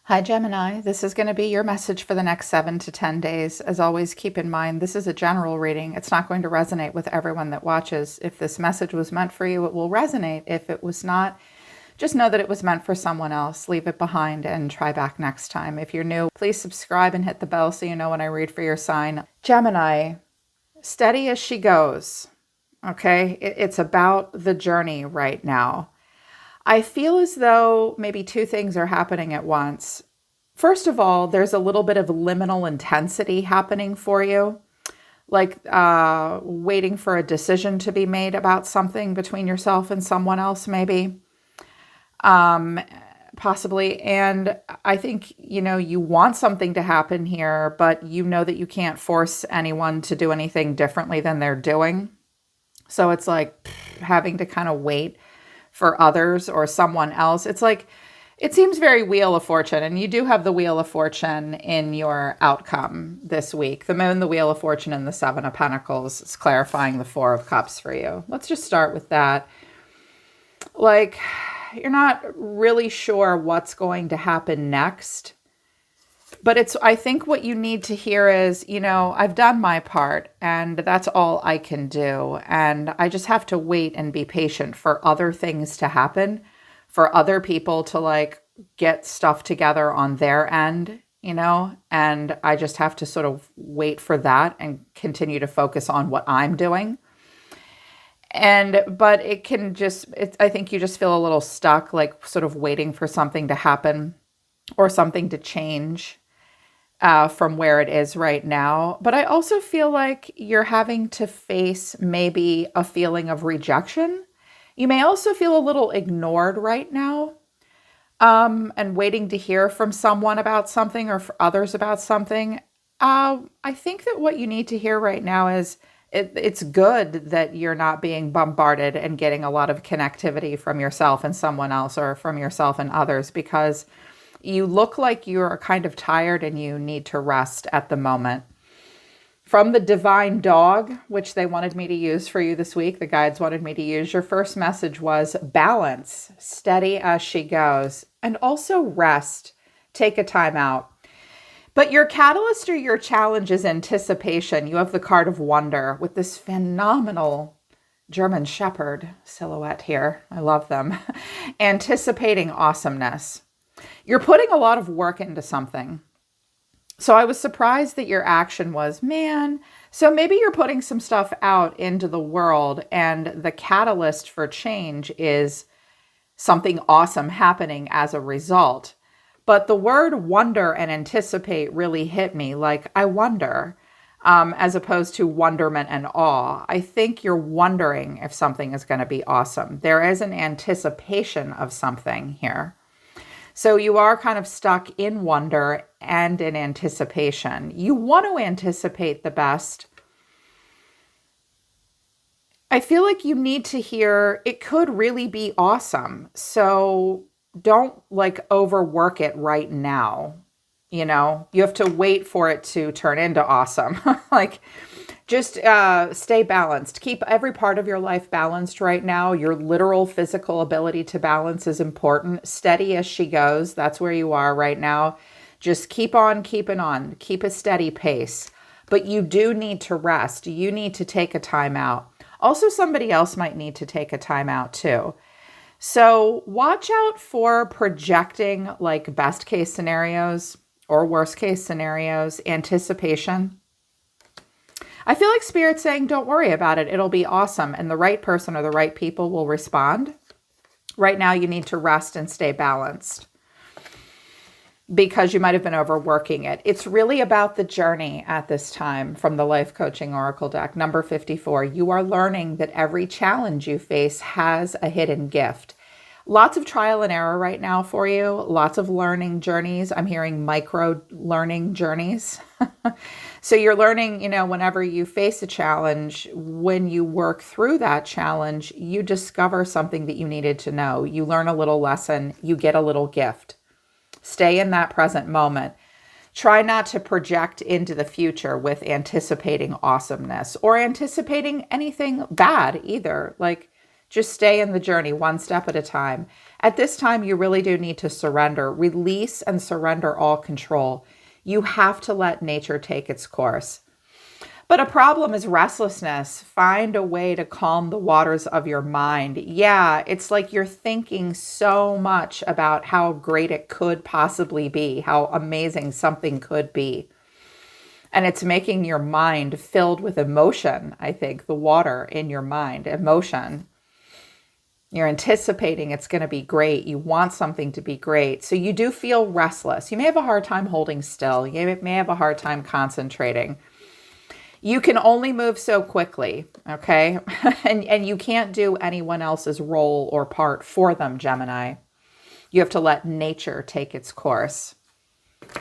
Hi, Gemini. This is going to be your message for the next 7 to 10 days. As always, keep in mind, this is a general reading. It's not going to resonate with everyone that watches. If this message was meant for you, it will resonate. If it was not, just know that it was meant for someone else. Leave it behind and try back next time. If you're new, please subscribe and hit the bell so you know when I read for your sign. Gemini, steady as she goes. Okay? It's about the journey right now. I feel as though maybe two things are happening at once. First of all, there's a little bit of liminal intensity happening for you, like waiting for a decision to be made about something between yourself and someone else, maybe, possibly. And I think, you want something to happen here, but you know that you can't force anyone to do anything differently than they're doing. So it's like having to kind of wait for others or someone else. It's like, it seems very Wheel of Fortune, and you do have the Wheel of Fortune in your outcome this week. The Moon, the Wheel of Fortune, and the Seven of Pentacles is clarifying the Four of Cups for you. Let's just start with that. Like, you're not really sure what's going to happen next, but I think what you need to hear is, I've done my part and that's all I can do. And I just have to wait and be patient for other things to happen, for other people to get stuff together on their end, and I just have to sort of wait for that and continue to focus on what I'm doing. But I think you just feel a little stuck, like sort of waiting for something to happen or something to change from where it is right now. But I also feel like you're having to face maybe a feeling of rejection. You may also feel a little ignored right now, and waiting to hear from someone about something or for others about something. I think that what you need to hear right now is it's good that you're not being bombarded and getting a lot of connectivity from yourself and someone else, or from yourself and others, because you look like you're kind of tired and you need to rest at the moment. From the Divine Dog, which they wanted me to use for you this week, the guides wanted me to use, your first message was balance, steady as she goes, and also rest, take a time out. But your catalyst or your challenge is anticipation. You have the card of wonder with this phenomenal German Shepherd silhouette here. I love them. Anticipating awesomeness. You're putting a lot of work into something. So I was surprised that your action was, man. So maybe you're putting some stuff out into the world, and the catalyst for change is something awesome happening as a result. But the word wonder and anticipate really hit me. Like, I wonder, as opposed to wonderment and awe. I think you're wondering if something is going to be awesome. There is an anticipation of something here. So you are kind of stuck in wonder and in anticipation. You want to anticipate the best. I feel like you need to hear it could really be awesome. So don't overwork it right now. You have to wait for it to turn into awesome. Just stay balanced. Keep every part of your life balanced right now. Your literal physical ability to balance is important. Steady as she goes. That's where you are right now. Just keep on keeping on. Keep a steady pace. But you do need to rest. You need to take a time out. Also, somebody else might need to take a time out too. So watch out for projecting best case scenarios or worst case scenarios, anticipation. I feel like Spirit's saying, don't worry about it. It'll be awesome. And the right person or the right people will respond. Right now, you need to rest and stay balanced because you might have been overworking it. It's really about the journey at this time from the Life Coaching Oracle deck, number 54. You are learning that every challenge you face has a hidden gift. Lots of trial and error right now for you. Lots of learning journeys. I'm hearing micro learning journeys. So you're learning, whenever you face a challenge, when you work through that challenge, you discover something that you needed to know. You learn a little lesson. You get a little gift. Stay in that present moment. Try not to project into the future with anticipating awesomeness or anticipating anything bad either. Just stay in the journey one step at a time. At this time, you really do need to surrender, release and surrender all control. You have to let nature take its course. But a problem is restlessness. Find a way to calm the waters of your mind. Yeah, it's like you're thinking so much about how great it could possibly be, how amazing something could be. And it's making your mind filled with emotion, I think, the water in your mind, emotion. You're anticipating it's going to be great. You want something to be great. So you do feel restless. You may have a hard time holding still. You may have a hard time concentrating. You can only move so quickly, okay? and you can't do anyone else's role or part for them, Gemini. You have to let nature take its course,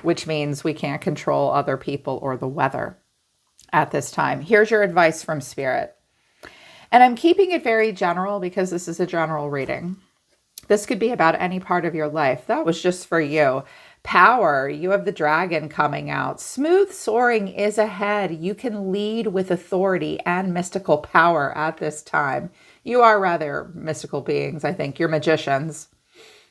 which means we can't control other people or the weather at this time. Here's your advice from Spirit. And I'm keeping it very general because this is a general reading. This could be about any part of your life. That was just for you. Power, you have the dragon coming out. Smooth soaring is ahead. You can lead with authority and mystical power at this time. You are rather mystical beings, I think. You're magicians.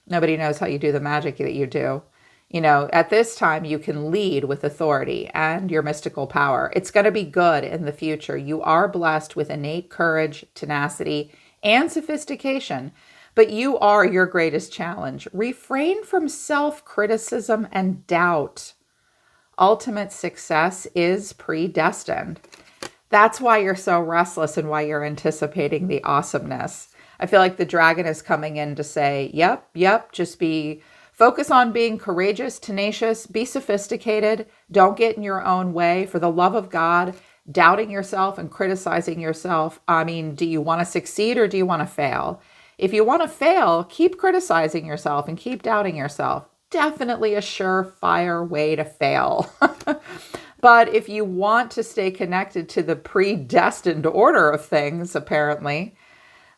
Nobody knows how you do the magic that you do. You know, at this time, you can lead with authority and your mystical power. It's going to be good in the future. You are blessed with innate courage, tenacity, and sophistication. But you are your greatest challenge. Refrain from self-criticism and doubt. Ultimate success is predestined. That's why you're so restless and why you're anticipating the awesomeness. I feel like the dragon is coming in to say, yep, just focus on being courageous, tenacious, be sophisticated. Don't get in your own way. For the love of God, doubting yourself and criticizing yourself. I mean, do you want to succeed or do you want to fail? If you want to fail, keep criticizing yourself and keep doubting yourself. Definitely a surefire way to fail. But if you want to stay connected to the predestined order of things, apparently,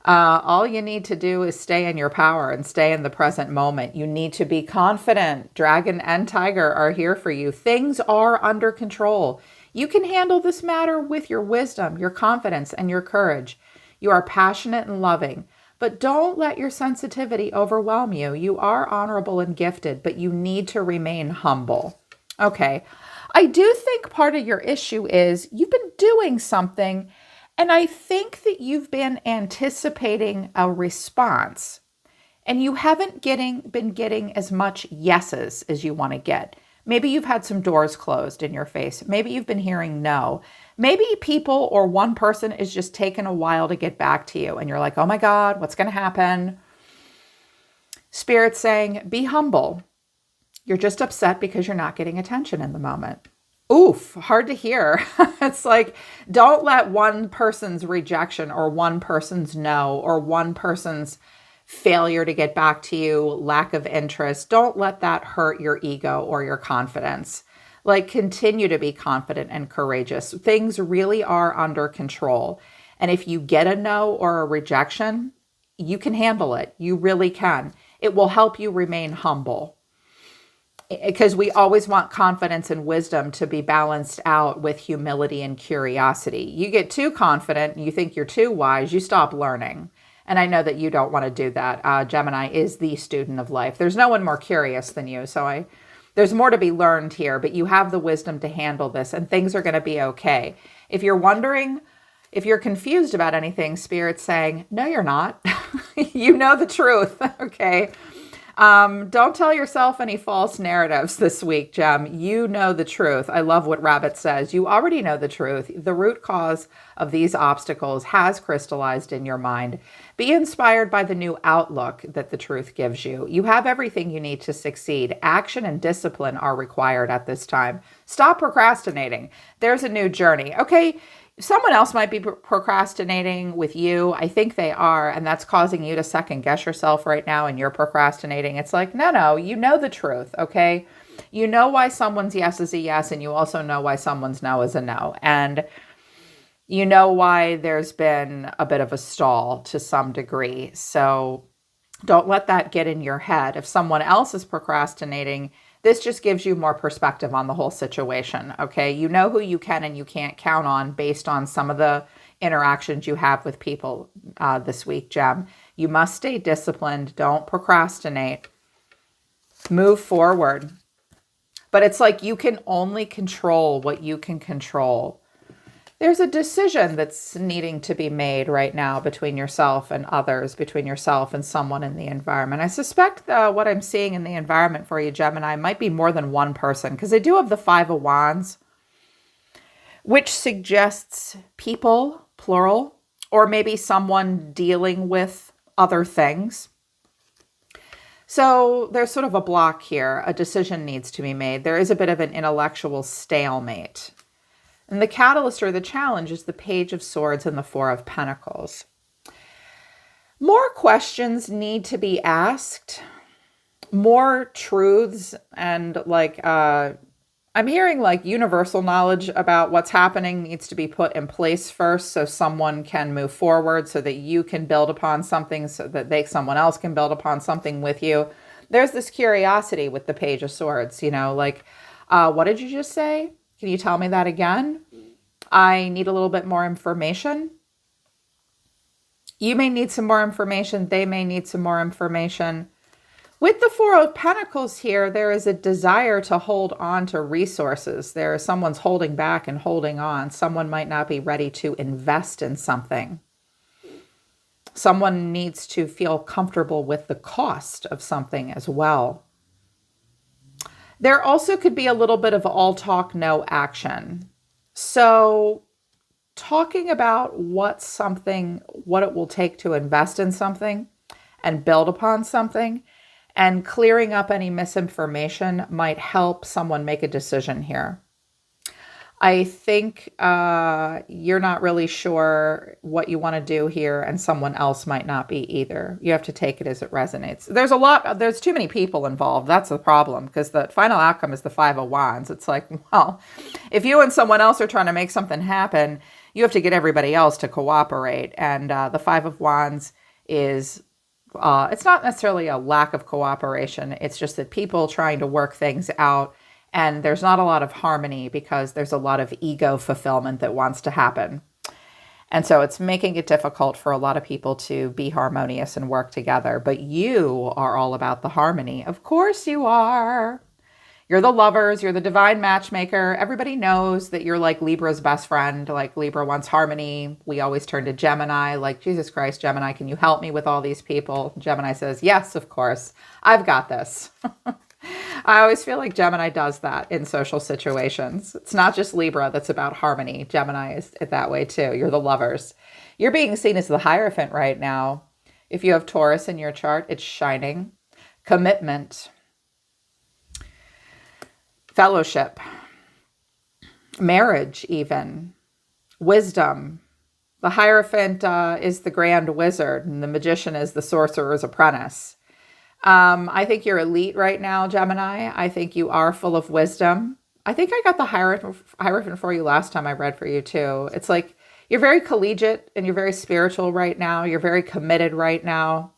all you need to do is stay in your power and stay in the present moment. You need to be confident. Dragon and tiger are here for you. Things are under control. You can handle this matter with your wisdom, your confidence, and your courage. You are passionate and loving. But don't let your sensitivity overwhelm you. You are honorable and gifted, but you need to remain humble. Okay. I do think part of your issue is you've been doing something, and I think that you've been anticipating a response, and you haven't been getting as much yeses as you want to get. Maybe you've had some doors closed in your face. Maybe you've been hearing no. Maybe people or one person is just taking a while to get back to you. And you're like, oh my God, what's going to happen? Spirit's saying, be humble. You're just upset because you're not getting attention in the moment. Oof, hard to hear. It's like, don't let one person's rejection or one person's no or one person's failure to get back to you, lack of interest. Don't let that hurt your ego or your confidence. Like, continue to be confident and courageous. Things really are under control. And if you get a no or a rejection, you can handle it. You really can. It will help you remain humble. Because we always want confidence and wisdom to be balanced out with humility and curiosity. You get too confident and you think you're too wise, you stop learning. And I know that you don't want to do that. Gemini is the student of life. There's no one more curious than you. So there's more to be learned here, but you have the wisdom to handle this and things are going to be okay. If you're wondering, if you're confused about anything, Spirit's saying, no, you're not. You know the truth. Okay. Don't tell yourself any false narratives this week, Gem. You know the truth. I love what Rabbit says. You already know the truth. The root cause of these obstacles has crystallized in your mind. Be inspired by the new outlook that the truth gives you. You have everything you need to succeed. Action and discipline are required at this time. Stop procrastinating. There's a new journey. Okay. Someone else might be procrastinating with you. I think they are. And that's causing you to second guess yourself right now and you're procrastinating. It's like, no, you know the truth. Okay. You know why someone's yes is a yes. And you also know why someone's no is a no. And you know why there's been a bit of a stall to some degree. So don't let that get in your head. If someone else is procrastinating, this just gives you more perspective on the whole situation, okay? You know who you can and you can't count on based on some of the interactions you have with people this week, Gem. You must stay disciplined. Don't procrastinate. Move forward. But it's like you can only control what you can control. There's a decision that's needing to be made right now between yourself and others, between yourself and someone in the environment. I suspect what I'm seeing in the environment for you, Gemini, might be more than one person, because I do have the Five of Wands, which suggests people, plural, or maybe someone dealing with other things. So there's sort of a block here. A decision needs to be made. There is a bit of an intellectual stalemate. And the catalyst or the challenge is the Page of Swords and the Four of Pentacles. More questions need to be asked. More truths and I'm hearing like universal knowledge about what's happening needs to be put in place first so someone can move forward, so that you can build upon something, so that someone else can build upon something with you. There's this curiosity with the Page of Swords, what did you just say? Can you tell me that again? I need a little bit more information. You may need some more information. They may need some more information. With the Four of Pentacles here, there is a desire to hold on to resources. Someone's holding back and holding on. Someone might not be ready to invest in something. Someone needs to feel comfortable with the cost of something as well. There also could be a little bit of all talk, no action. So talking about what it will take to invest in something and build upon something, and clearing up any misinformation might help someone make a decision here. I think you're not really sure what you want to do here, and someone else might not be either. You have to take it as it resonates. There's too many people involved. That's the problem, because the final outcome is the Five of Wands. It's like, well, if you and someone else are trying to make something happen, you have to get everybody else to cooperate. And the Five of Wands is, it's not necessarily a lack of cooperation. It's just that people trying to work things out, and there's not a lot of harmony because there's a lot of ego fulfillment that wants to happen. And so it's making it difficult for a lot of people to be harmonious and work together. But you are all about the harmony. Of course you are. You're the lovers. You're the divine matchmaker. Everybody knows that you're like Libra's best friend. Like Libra wants harmony. We always turn to Gemini, like, Jesus Christ, Gemini, can you help me with all these people? Gemini says, yes, of course. I've got this. I always feel like Gemini does that in social situations. It's not just Libra that's about harmony. Gemini is that way too. You're the lovers. You're being seen as the Hierophant right now. If you have Taurus in your chart, it's shining. Commitment. Fellowship. Marriage even. Wisdom. The Hierophant is the grand wizard, and the magician is the sorcerer's apprentice. I think you're elite right now, Gemini. I think you are full of wisdom. I think I got the Hierophant for you last time I read for you too. It's like you're very collegiate and you're very spiritual right now. You're very committed right now.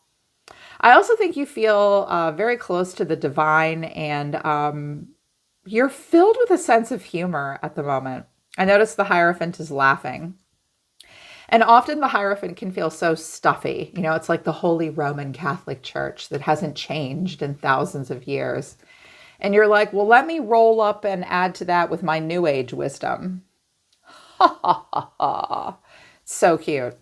I also think you feel very close to the divine, and you're filled with a sense of humor at the moment. I notice the Hierophant is laughing. And often the Hierophant can feel so stuffy. It's like the Holy Roman Catholic Church that hasn't changed in thousands of years. And you're like, well, let me roll up and add to that with my New Age wisdom. Ha ha ha ha. So cute.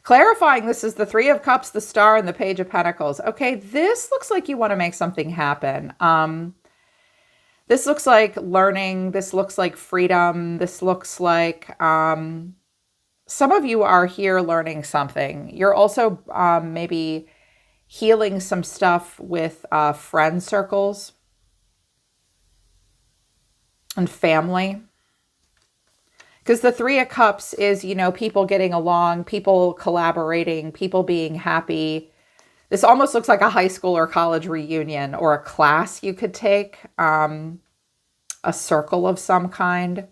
Clarifying, this is the Three of Cups, the Star, and the Page of Pentacles. Okay, this looks like you want to make something happen. This looks like learning. This looks like freedom. This looks like... some of you are here learning something. You're also maybe healing some stuff with friend circles and family. Because the Three of Cups is, people getting along, people collaborating, people being happy. This almost looks like a high school or college reunion or a class you could take, a circle of some kind.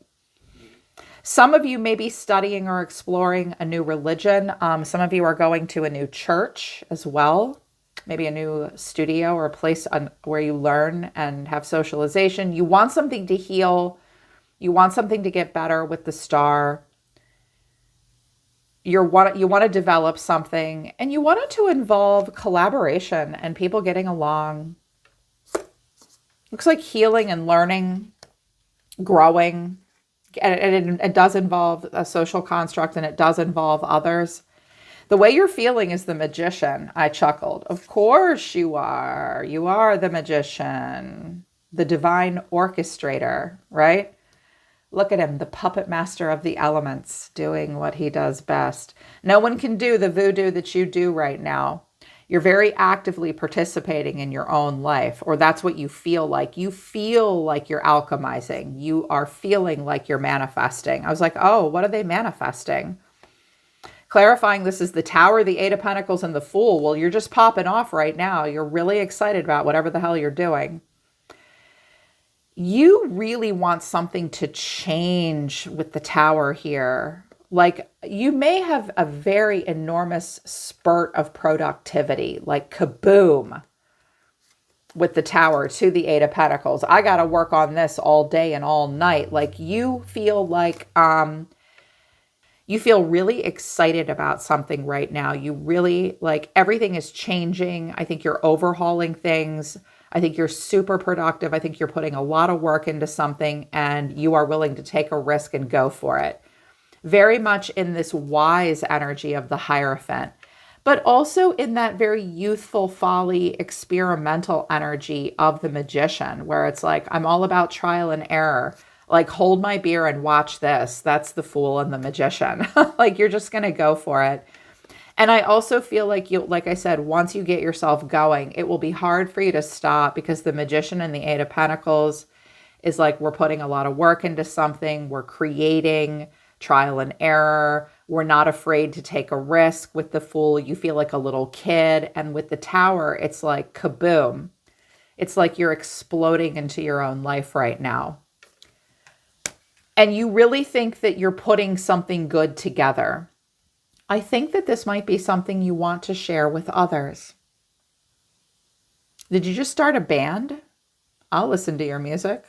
Some of you may be studying or exploring a new religion. Some of you are going to a new church as well. Maybe a new studio or a place where you learn and have socialization. You want something to heal. You want something to get better with the Star. you want to develop something, and you want it to involve collaboration and people getting along. Looks like healing and learning, growing. And it does involve a social construct, and it does involve others. The way you're feeling is the magician. I chuckled. Of course you are. You are the magician, the divine orchestrator, right? Look at him, the puppet master of the elements, doing what he does best. No one can do the voodoo that you do right now. You're very actively participating in your own life, or that's what you feel like. You feel like you're alchemizing. You are feeling like you're manifesting. I was like, oh, what are they manifesting? Clarifying this is the Tower, the Eight of Pentacles, and the Fool. Well, you're just popping off right now. You're really excited about whatever the hell you're doing. You really want something to change with the Tower here. Like, you may have a very enormous spurt of productivity, like kaboom, with the Tower to the Eight of Pentacles. I got to work on this all day and all night. Like, you feel like, you feel really excited about something right now. You really, like, everything is changing. I think you're overhauling things. I think you're super productive. I think you're putting a lot of work into something, and you are willing to take a risk and go for it. Very much in this wise energy of the Hierophant, but also in that very youthful folly, experimental energy of the Magician, where it's like, I'm all about trial and error. Like, hold my beer and watch this. That's the Fool and the Magician. Like, you're just going to go for it. And I also feel like like I said, once you get yourself going, it will be hard for you to stop, because the Magician and the Eight of Pentacles is like, we're putting a lot of work into something. We're creating trial and error. We're not afraid to take a risk. With the Fool, you feel like a little kid. And with the Tower, it's like kaboom. It's like you're exploding into your own life right now. And you really think that you're putting something good together. I think that this might be something you want to share with others. Did you just start a band? I'll listen to your music.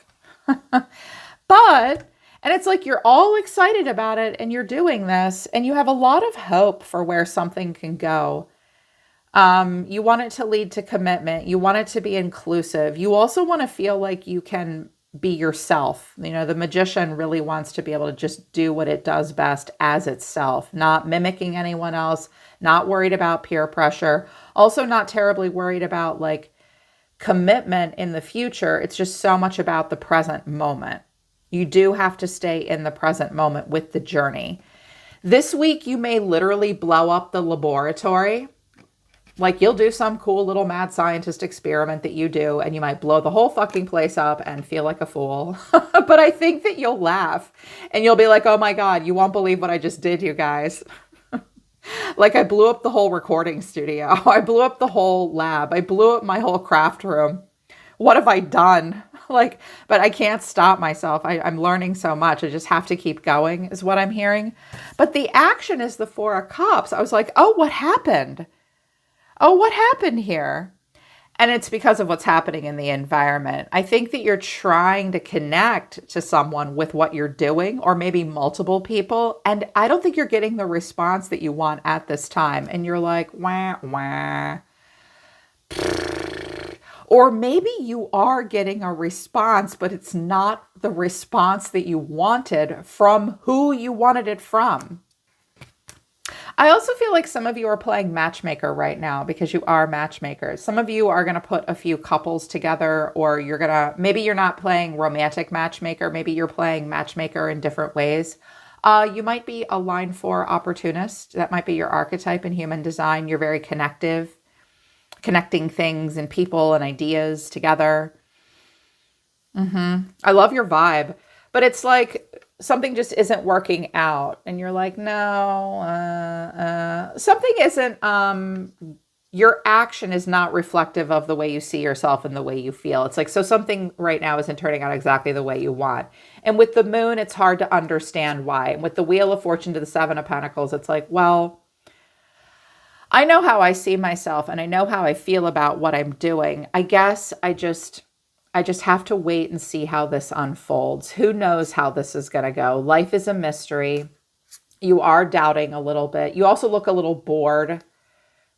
And it's like you're all excited about it, and you're doing this, and you have a lot of hope for where something can go. You want it to lead to commitment. You want it to be inclusive. You also want to feel like you can be yourself. You know, the Magician really wants to be able to just do what it does best as itself, not mimicking anyone else, not worried about peer pressure, also not terribly worried about like commitment in the future. It's just so much about the present moment. You do have to stay in the present moment with the journey. This week, you may literally blow up the laboratory. Like, you'll do some cool little mad scientist experiment that you do, and you might blow the whole fucking place up and feel like a fool. But I think that you'll laugh, and you'll be like, oh my God, you won't believe what I just did, you guys. Like, I blew up the whole recording studio. I blew up the whole lab. I blew up my whole craft room. What have I done? Like, but I can't stop myself. I'm learning so much. I just have to keep going, is what I'm hearing. But the action is the Four of Cups. I was like, oh, what happened? Oh, what happened here? And it's because of what's happening in the environment. I think that you're trying to connect to someone with what you're doing, or maybe multiple people. And I don't think you're getting the response that you want at this time. And you're like, wah, wah. Or maybe you are getting a response, but it's not the response that you wanted from who you wanted it from. I also feel like some of you are playing matchmaker right now, because you are matchmakers. Some of you are going to put a few couples together, or maybe you're not playing romantic matchmaker. Maybe you're playing matchmaker in different ways. You might be a line 4 opportunist. That might be your archetype in human design. You're very connective, connecting things and people and ideas together. I love your vibe, but it's like something just isn't working out, and you're like, no, something isn't, your action is not reflective of the way you see yourself and the way you feel. It's like, so something right now isn't turning out exactly the way you want. And with the Moon, it's hard to understand why. And with the Wheel of Fortune to the Seven of Pentacles, it's like, well, I know how I see myself, and I know how I feel about what I'm doing. I guess I just have to wait and see how this unfolds. Who knows how this is going to go? Life is a mystery. You are doubting a little bit. You also look a little bored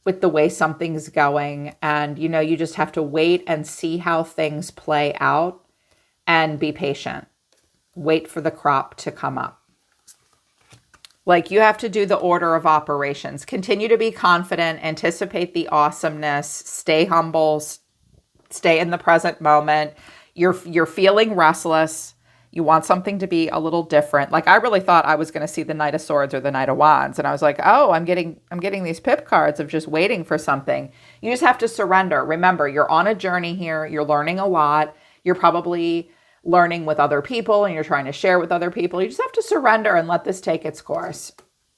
with the way something's going. And, you just have to wait and see how things play out and be patient. Wait for the crop to come up. Like, you have to do the order of operations. Continue to be confident, anticipate the awesomeness, stay humble, stay in the present moment. You're feeling restless. You want something to be a little different. Like, I really thought I was going to see the Knight of Swords or the Knight of Wands, and I was like, "Oh, I'm getting these pip cards of just waiting for something." You just have to surrender. Remember, you're on a journey here. You're learning a lot. You're probably learning with other people, and you're trying to share with other people. You just have to surrender and let this take its course.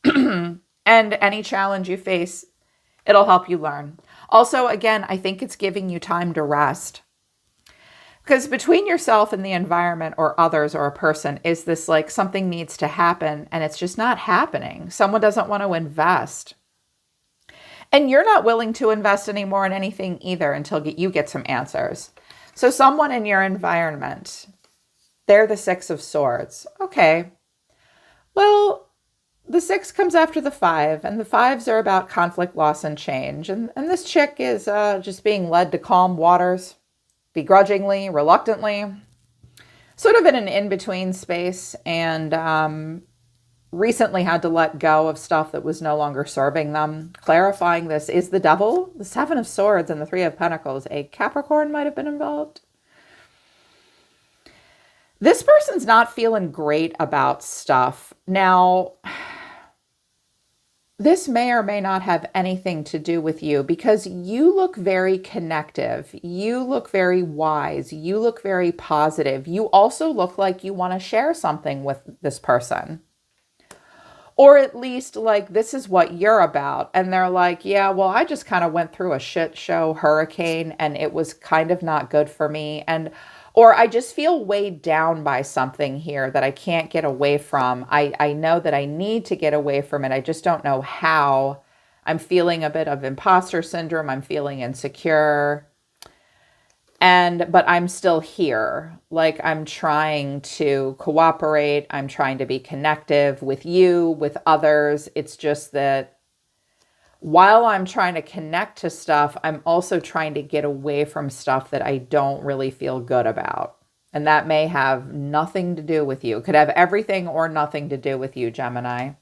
And any challenge you face, it'll help you learn. Also, again, I think it's giving you time to rest. Because between yourself and the environment or others or a person is this like something needs to happen and it's just not happening. Someone doesn't want to invest. And you're not willing to invest anymore in anything either until you get some answers. So someone in your environment, they're the Six of Swords. Okay. Well, the 6 comes after the 5, and the 5s are about conflict, loss, and change. And this chick is just being led to calm waters, begrudgingly, reluctantly, sort of in an in-between space, and recently had to let go of stuff that was no longer serving them. Clarifying this, is the Devil, the 7 of Swords, and the 3 of Pentacles, a Capricorn might have been involved? This person's not feeling great about stuff. Now, this may or may not have anything to do with you because you look very connective. You look very wise. You look very positive. You also look like you want to share something with this person. Or at least like, this is what you're about. And they're like, yeah, well, I just kind of went through a shit show hurricane and it was kind of not good for me. Or I just feel weighed down by something here that I can't get away from. I know that I need to get away from it. I just don't know how. I'm feeling a bit of imposter syndrome. I'm feeling insecure. But I'm still here. Like, I'm trying to cooperate. I'm trying to be connective with you, with others. It's just that while I'm trying to connect to stuff, I'm also trying to get away from stuff that I don't really feel good about. And that may have nothing to do with you. It could have everything or nothing to do with you, Gemini.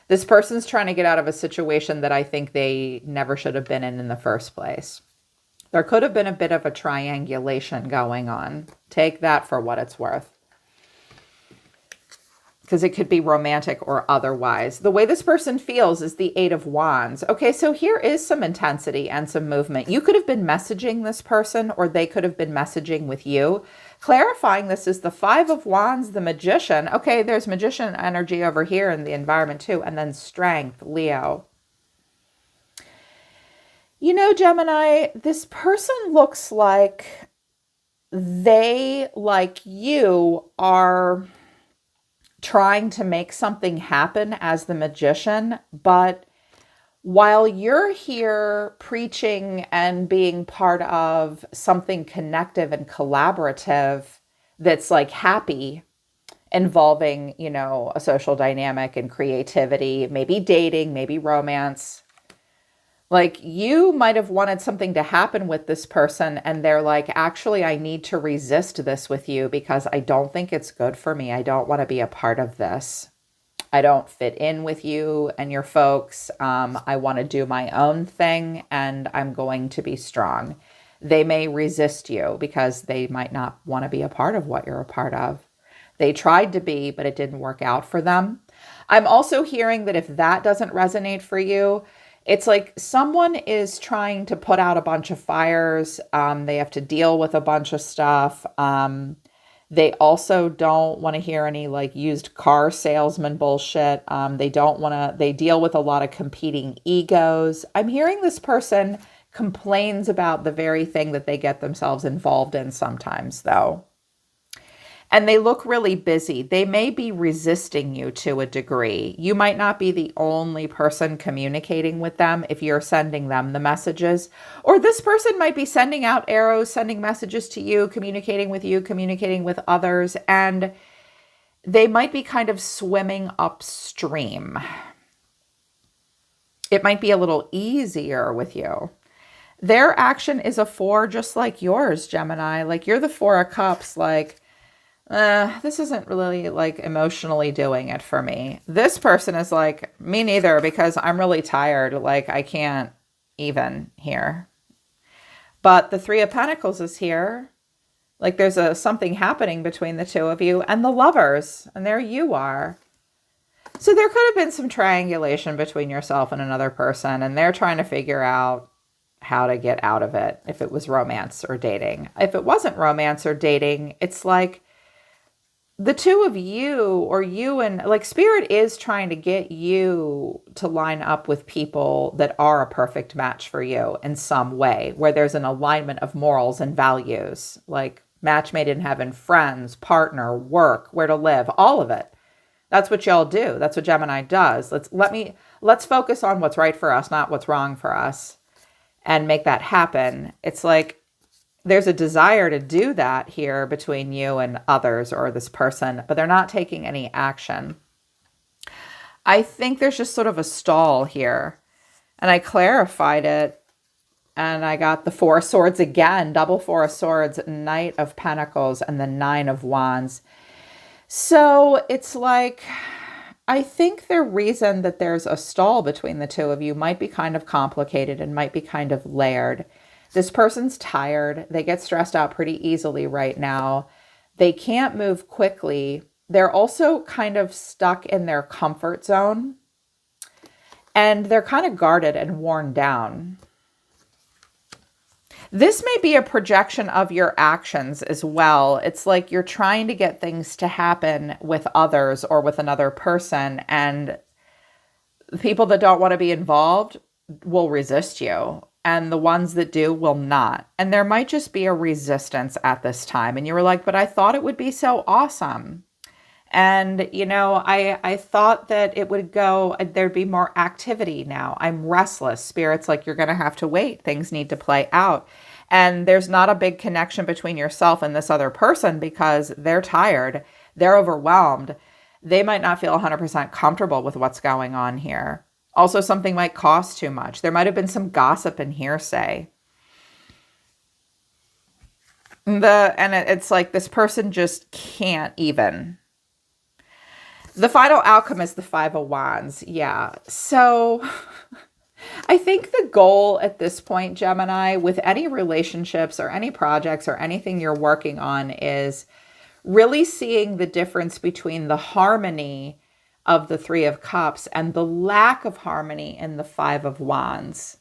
This person's trying to get out of a situation that I think they never should have been in the first place. There could have been a bit of a triangulation going on. Take that for what it's worth. Because it could be romantic or otherwise. The way this person feels is the 8 of Wands. Okay, so here is some intensity and some movement. You could have been messaging this person or they could have been messaging with you. Clarifying this is the 5 of Wands, the Magician. Okay, there's Magician energy over here in the environment too. And then Strength, Leo. You know, Gemini, this person looks like they, like you, are trying to make something happen as the Magician, but while you're here preaching and being part of something connective and collaborative that's like happy, involving, a social dynamic and creativity, maybe dating, maybe romance, like you might have wanted something to happen with this person and they're like, actually, I need to resist this with you because I don't think it's good for me. I don't want to be a part of this. I don't fit in with you and your folks. I want to do my own thing and I'm going to be strong. They may resist you because they might not want to be a part of what you're a part of. They tried to be, but it didn't work out for them. I'm also hearing that if that doesn't resonate for you, it's like someone is trying to put out a bunch of fires. They have to deal with a bunch of stuff. They also don't want to hear any like used car salesman bullshit. They deal with a lot of competing egos. I'm hearing this person complains about the very thing that they get themselves involved in sometimes though. And they look really busy. They may be resisting you to a degree. You might not be the only person communicating with them if you're sending them the messages. Or this person might be sending out arrows, sending messages to you, communicating with others. And they might be kind of swimming upstream. It might be a little easier with you. Their action is a 4 just like yours, Gemini. Like you're the 4 of Cups, like, this isn't really like emotionally doing it for me. This person is like, me neither, because I'm really tired. Like I can't even here. But the 3 of Pentacles is here. Like there's something happening between the two of you and the Lovers. And there you are. So there could have been some triangulation between yourself and another person. And they're trying to figure out how to get out of it. If it was romance or dating. If it wasn't romance or dating, it's like the two of you, or you and like Spirit is trying to get you to line up with people that are a perfect match for you in some way, where there's an alignment of morals and values, like match made in heaven, friends, partner, work, where to live, all of it. That's what y'all do. That's what Gemini does. Let's focus on what's right for us, not what's wrong for us, and make that happen. It's like there's a desire to do that here between you and others or this person, but they're not taking any action. I think there's just sort of a stall here. And I clarified it. And I got the 4 of Swords again, double 4 of Swords, Knight of Pentacles, and the 9 of Wands. So it's like, I think the reason that there's a stall between the two of you might be kind of complicated and might be kind of layered. This person's tired. They get stressed out pretty easily right now. They can't move quickly. They're also kind of stuck in their comfort zone. And they're kind of guarded and worn down. This may be a projection of your actions as well. It's like you're trying to get things to happen with others or with another person, and the people that don't want to be involved will resist you, and the ones that do will not. And there might just be a resistance at this time. And you were like, but I thought it would be so awesome. And, you know, I thought that it would go, there'd be more activity now. I'm restless. Spirit's like, you're going to have to wait. Things need to play out. And there's not a big connection between yourself and this other person because they're tired. They're overwhelmed. They might not feel 100% comfortable with what's going on here. Also, something might cost too much. There might have been some gossip and hearsay. It's like this person just can't even. The final outcome is the 5 of Wands. Yeah. So I think the goal at this point, Gemini, with any relationships or any projects or anything you're working on is really seeing the difference between the harmony of the 3 of Cups and the lack of harmony in the 5 of Wands.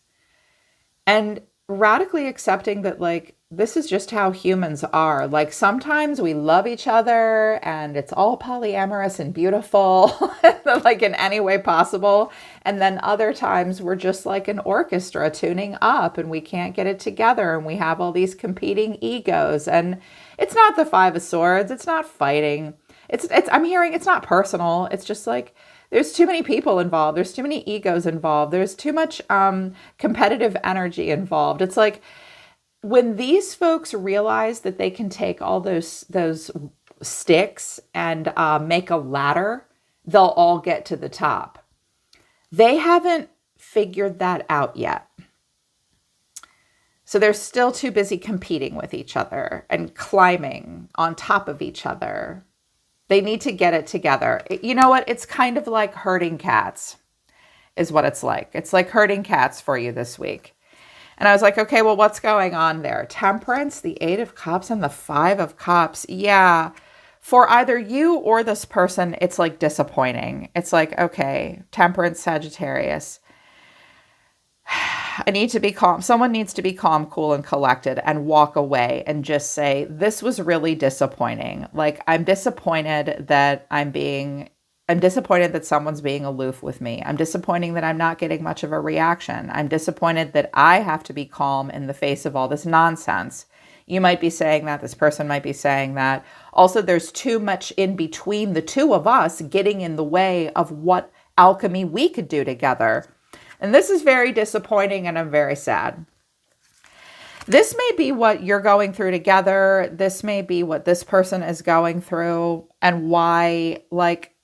And radically accepting that, like, this is just how humans are. Like, sometimes we love each other and it's all polyamorous and beautiful, like in any way possible. And then other times we're just like an orchestra tuning up and we can't get it together and we have all these competing egos. And it's not the 5 of Swords. It's not fighting. I'm hearing it's not personal. It's just like, there's too many people involved. There's too many egos involved. There's too much competitive energy involved. It's like when these folks realize that they can take all those sticks and make a ladder, they'll all get to the top. They haven't figured that out yet. So they're still too busy competing with each other and climbing on top of each other. They need to get it together. You know what? It's kind of like herding cats is what it's like. It's like herding cats for you this week. And I was like, okay, well, what's going on there? Temperance, the 8 of Cups, and the 5 of Cups. Yeah. For either you or this person, it's like disappointing. It's like, okay, Temperance, Sagittarius. I need to be calm. Someone needs to be calm, cool, and collected and walk away and just say, this was really disappointing. Like, I'm disappointed that I'm disappointed that someone's being aloof with me. I'm disappointed that I'm not getting much of a reaction. I'm disappointed that I have to be calm in the face of all this nonsense. You might be saying that. This person might be saying that. Also, there's too much in between the two of us getting in the way of what alchemy we could do together. And this is very disappointing and I'm very sad. This may be what you're going through together. This may be what this person is going through, and why, like,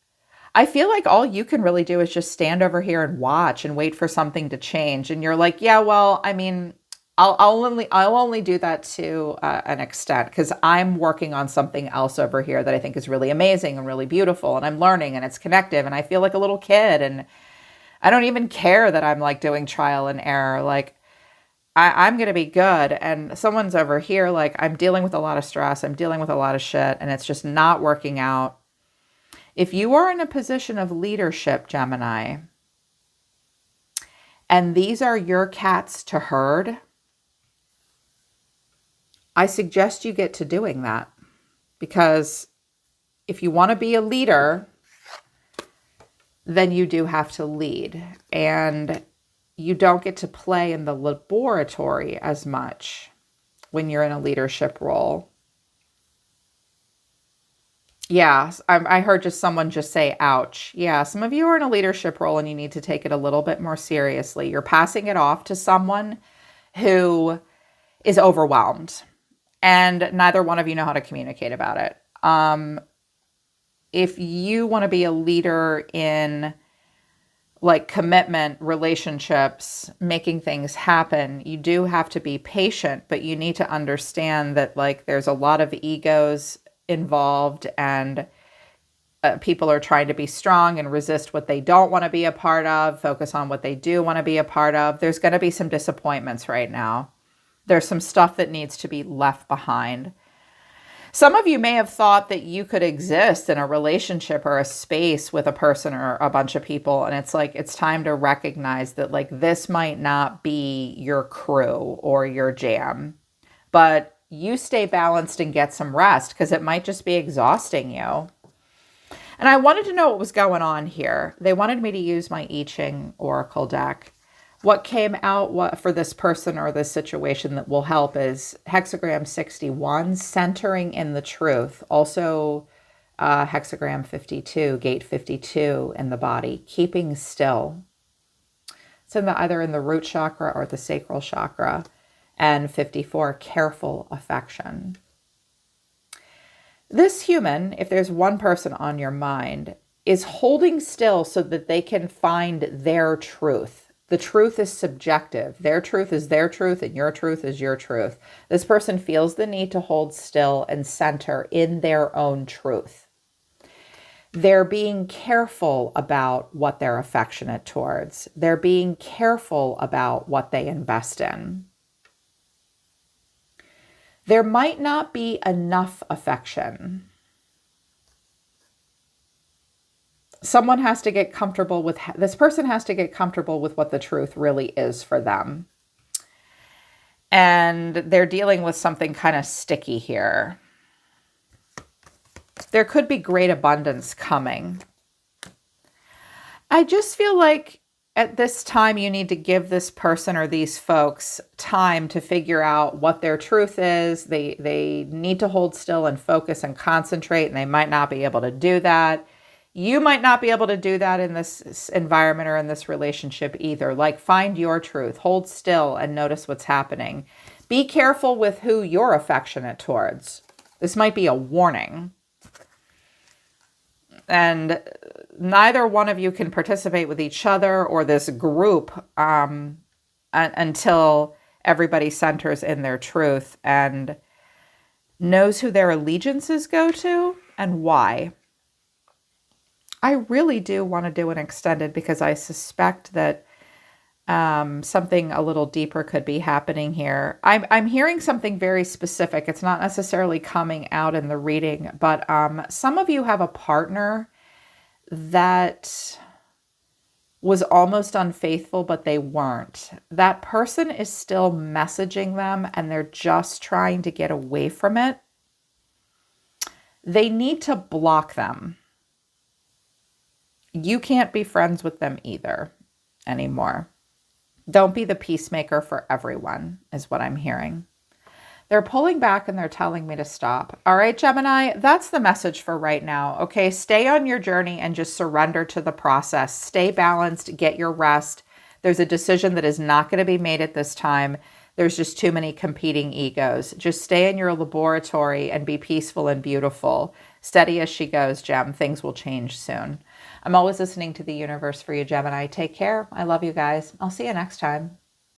I feel like all you can really do is just stand over here and watch and wait for something to change. And you're like, yeah, well, I mean, I'll only do that to an extent, because I'm working on something else over here that I think is really amazing and really beautiful, and I'm learning, and it's connective, and I feel like a little kid, and I don't even care that I'm like doing trial and error. Like, I'm going to be good. And someone's over here, like, I'm dealing with a lot of stress. I'm dealing with a lot of shit, and it's just not working out. If you are in a position of leadership, Gemini, and these are your cats to herd, I suggest you get to doing that. Because if you want to be a leader, then you do have to lead. And you don't get to play in the laboratory as much when you're in a leadership role. Yeah, I heard just someone just say, ouch. Yeah, some of you are in a leadership role and you need to take it a little bit more seriously. You're passing it off to someone who is overwhelmed, and neither one of you know how to communicate about it. If you want to be a leader in like commitment, relationships, making things happen, you do have to be patient, but you need to understand that like there's a lot of egos involved, and people are trying to be strong and resist what they don't want to be a part of, focus on what they do want to be a part of. There's going to be some disappointments right now. There's some stuff that needs to be left behind. Some of you may have thought that you could exist in a relationship or a space with a person or a bunch of people. And it's like, it's time to recognize that like this might not be your crew or your jam, but you stay balanced and get some rest, because it might just be exhausting you. And I wanted to know what was going on here. They wanted me to use my I Ching Oracle deck. What came out for this person or this situation that will help is hexagram 61, centering in the truth. Also, hexagram 52, gate 52 in the body, keeping still. It's either in the root chakra or the sacral chakra. And 54, careful affection. This human, if there's one person on your mind, is holding still so that they can find their truth. The truth is subjective. Their truth is their truth, and your truth is your truth. This person feels the need to hold still and center in their own truth. They're being careful about what they're affectionate towards. They're being careful about what they invest in. There might not be enough affection. Someone has to get comfortable with, this person has to get comfortable with what the truth really is for them. And they're dealing with something kind of sticky here. There could be great abundance coming. I just feel like at this time you need to give this person or these folks time to figure out what their truth is. They need to hold still and focus and concentrate, and they might not be able to do that. You might not be able to do that in this environment or in this relationship either. Like, find your truth, hold still and notice what's happening. Be careful with who you're affectionate towards. This might be a warning. And neither one of you can participate with each other or this group until everybody centers in their truth and knows who their allegiances go to and why. I really do want to do an extended, because I suspect that something a little deeper could be happening here. I'm hearing something very specific. It's not necessarily coming out in the reading, but some of you have a partner that was almost unfaithful, but they weren't. That person is still messaging them, and they're just trying to get away from it. They need to block them. You can't be friends with them either anymore. Don't be the peacemaker for everyone, is what I'm hearing. They're pulling back and they're telling me to stop. All right, Gemini, that's the message for right now. Okay, stay on your journey and just surrender to the process. Stay balanced, get your rest. There's a decision that is not going to be made at this time. There's just too many competing egos. Just stay in your laboratory and be peaceful and beautiful. Steady as she goes, Gem. Things will change soon. I'm always listening to the universe for you, Gemini. Take care. I love you guys. I'll see you next time.